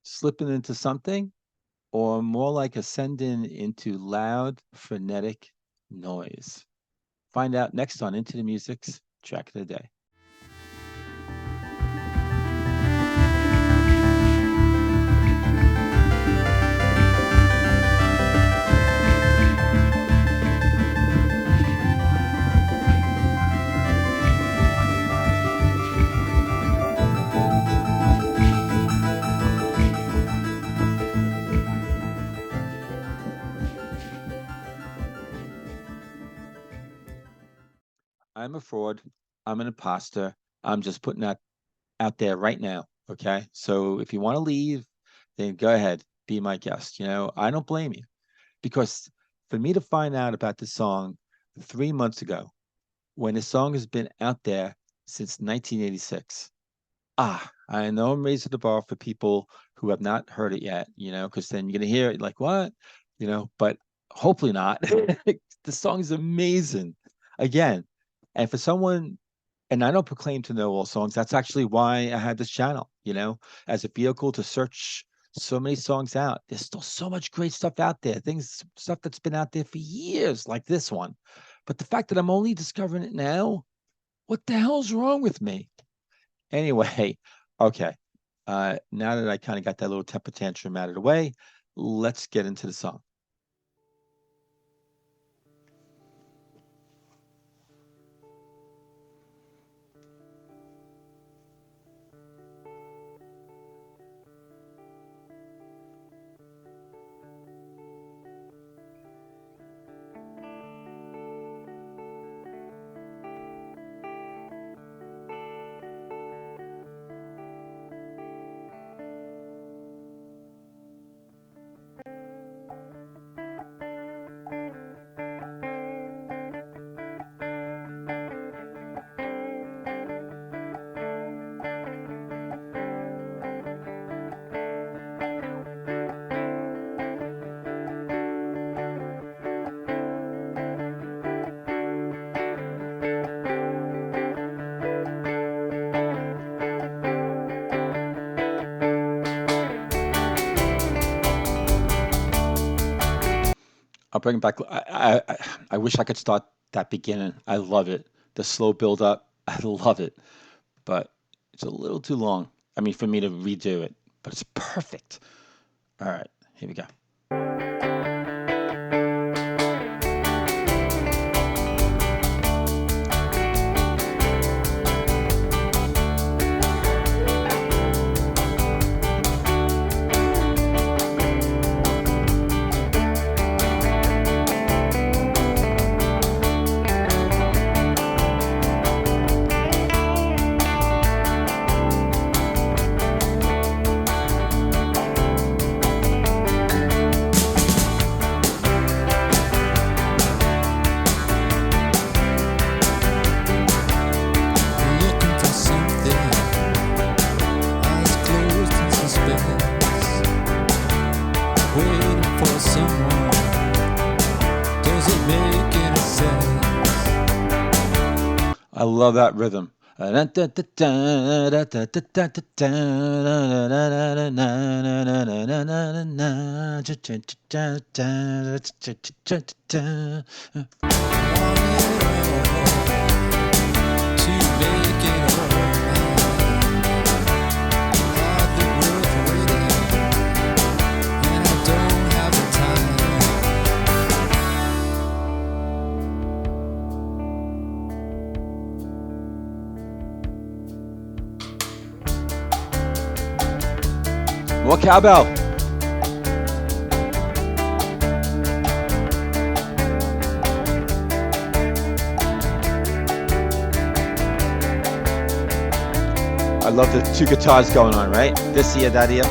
slipping into something, or more like ascending into loud, frenetic noise? Find out next on Into the Music's Track of the Day. I'm a fraud. I'm an imposter. I'm just putting that out there right now. Okay. So if you want to leave, then go ahead, be my guest. I don't blame you because for me to find out about this song 3 months ago, when the song has been out there since 1986, I know I'm raising the bar for people who have not heard it yet, because then you're going to hear it like, what? But hopefully not. The song is amazing. Again, and for someone, and I don't proclaim to know all songs. That's actually why I had this channel, as a vehicle to search so many songs out. There's still so much great stuff out there, stuff that's been out there for years, like this one. But the fact that I'm only discovering it now, what the hell's wrong with me? Anyway, okay. Now that I kind of got that little temper tantrum out of the way, let's get into the song. I'll bring it back. I wish I could start that beginning. I love it. The slow build up. I love it. But it's a little too long. I mean, for me to redo it. But it's perfect. All right, here we go. I love that rhythm. More cowbell. I love the two guitars going on, right? This ear, that ear.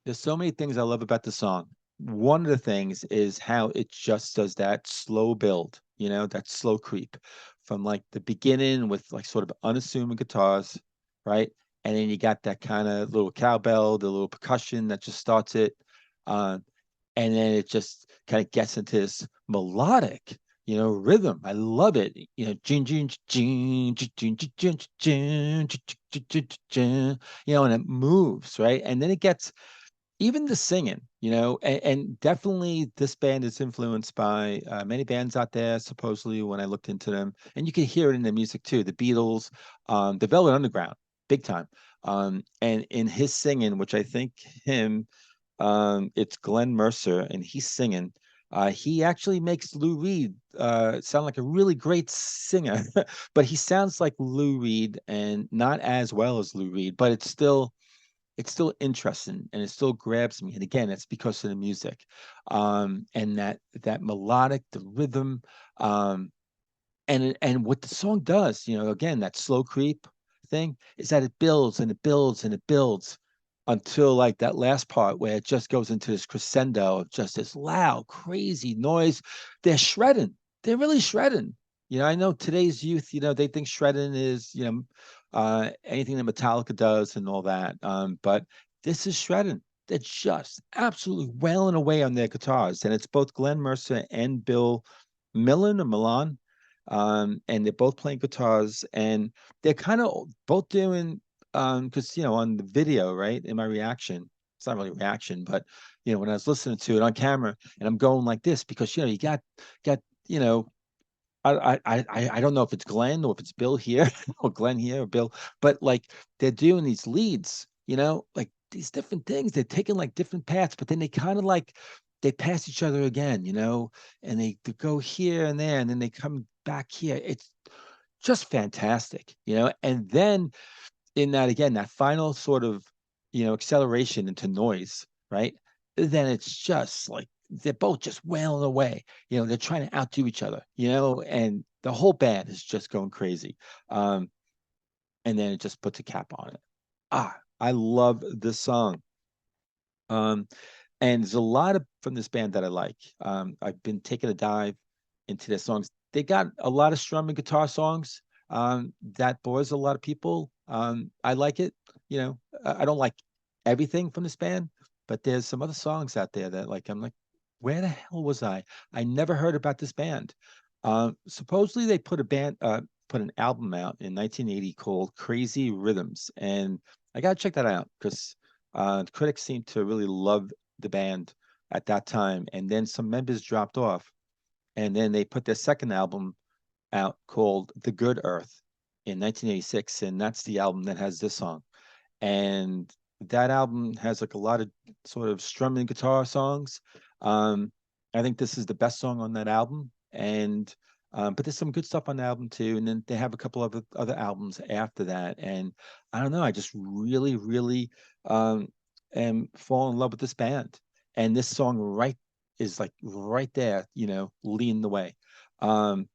There's so many things I love about the song. One of the things is how it just does that slow build, that slow creep from like the beginning with like sort of unassuming guitars, right? And then you got that kind of little cowbell, the little percussion that just starts it. Uh, and then it just kind of gets into this melodic, rhythm. I love it. Jing, jing, jing, jing, jing, jing, jing, jing, jing, and it moves, right? And then it gets even the singing, and definitely this band is influenced by many bands out there, supposedly, when I looked into them. And you can hear it in the music too. The Beatles, the Velvet Underground, big time. And in his singing, which I think him, it's Glenn Mercer, and he's singing. He actually makes Lou Reed sound like a really great singer, but he sounds like Lou Reed and not as well as Lou Reed, but it's still interesting and it still grabs me. And again, it's because of the music, and that melodic, the rhythm, um, and what the song does, again, that slow creep thing is that it builds and it builds and it builds until like that last part where it just goes into this crescendo of just this loud, crazy noise. They're shredding. They're really shredding. I know today's youth, they think shredding is, anything that Metallica does and all that. But this is shredding. They're just absolutely wailing away on their guitars. And it's both Glenn Mercer and Bill Millen or Milan, and they're both playing guitars, and they're kind of both doing because on the video, right, in my reaction, it's not really reaction, but when I was listening to it on camera, and I'm going like this because you got you know I don't know if it's Glenn or if it's Bill here or Glenn here or Bill, but like they're doing these leads, like these different things. They're taking like different paths, but then they kind of like they pass each other again, and they go here and there, and then they come back here. It's just fantastic, And then in that again, that final sort of acceleration into noise, right? Then it's just like they're both just wailing away. They're trying to outdo each other, and the whole band is just going crazy. Um, and then it just puts a cap on it. I love this song. Um, and there's a lot of from this band that I like. I've been taking a dive into their songs. They got a lot of strum and guitar songs that bores a lot of people. I like it. I don't like everything from this band, but there's some other songs out there that like I'm like, where the hell was I? I never heard about this band. Supposedly they put an album out in 1980 called Crazy Rhythms, and I gotta check that out because the critics seemed to really love the band at that time, and then some members dropped off, and then they put their second album out called The Good Earth in 1986, and that's the album that has this song. And that album has like a lot of sort of strumming guitar songs. Um, I think this is the best song on that album, and but there's some good stuff on the album too. And then they have a couple of other albums after that, and I don't know. I just really, really am fall in love with this band, and this song right is like right there, leading the way. Um,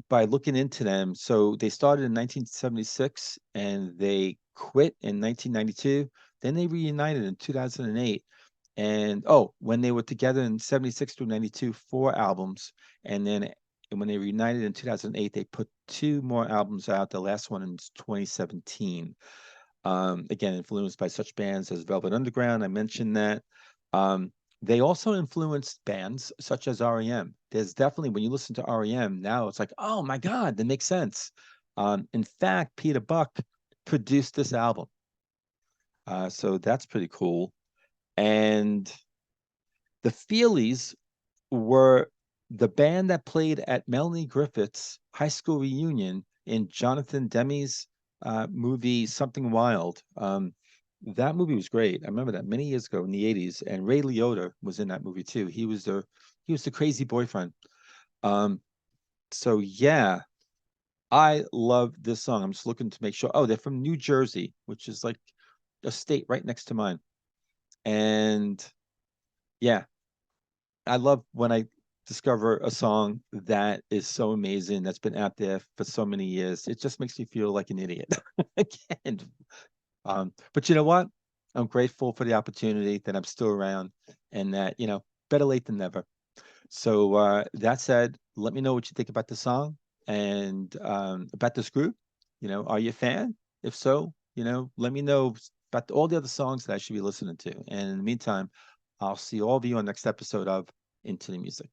by looking into them. So they started in 1976 and they quit in 1992. Then they reunited in 2008. And oh, when they were together in 76 through 92, four albums. And then when they reunited in 2008, they put two more albums out. The last one in 2017. Again, influenced by such bands as Velvet Underground. I mentioned that. Um, they also influenced bands such as REM. There's definitely, when you listen to REM now, it's like, oh my God, that makes sense. In fact, Peter Buck produced this album. So that's pretty cool. And the Feelies were the band that played at Melanie Griffith's high school reunion in Jonathan Demme's movie Something Wild. That movie was great. I remember that many years ago in the 80s, and Ray Liotta was in that movie too. He was the crazy boyfriend. Um, so yeah, I love this song. I'm just looking to make sure. Oh, they're from New Jersey, which is like a state right next to mine. And yeah, I love when I discover a song that is so amazing that's been out there for so many years. It just makes me feel like an idiot. Again. But you know what? I'm grateful for the opportunity that I'm still around, and that, better late than never. So that said, let me know what you think about the song and about this group. Are you a fan? If so, let me know about all the other songs that I should be listening to. And in the meantime, I'll see all of you on next episode of Into the Music.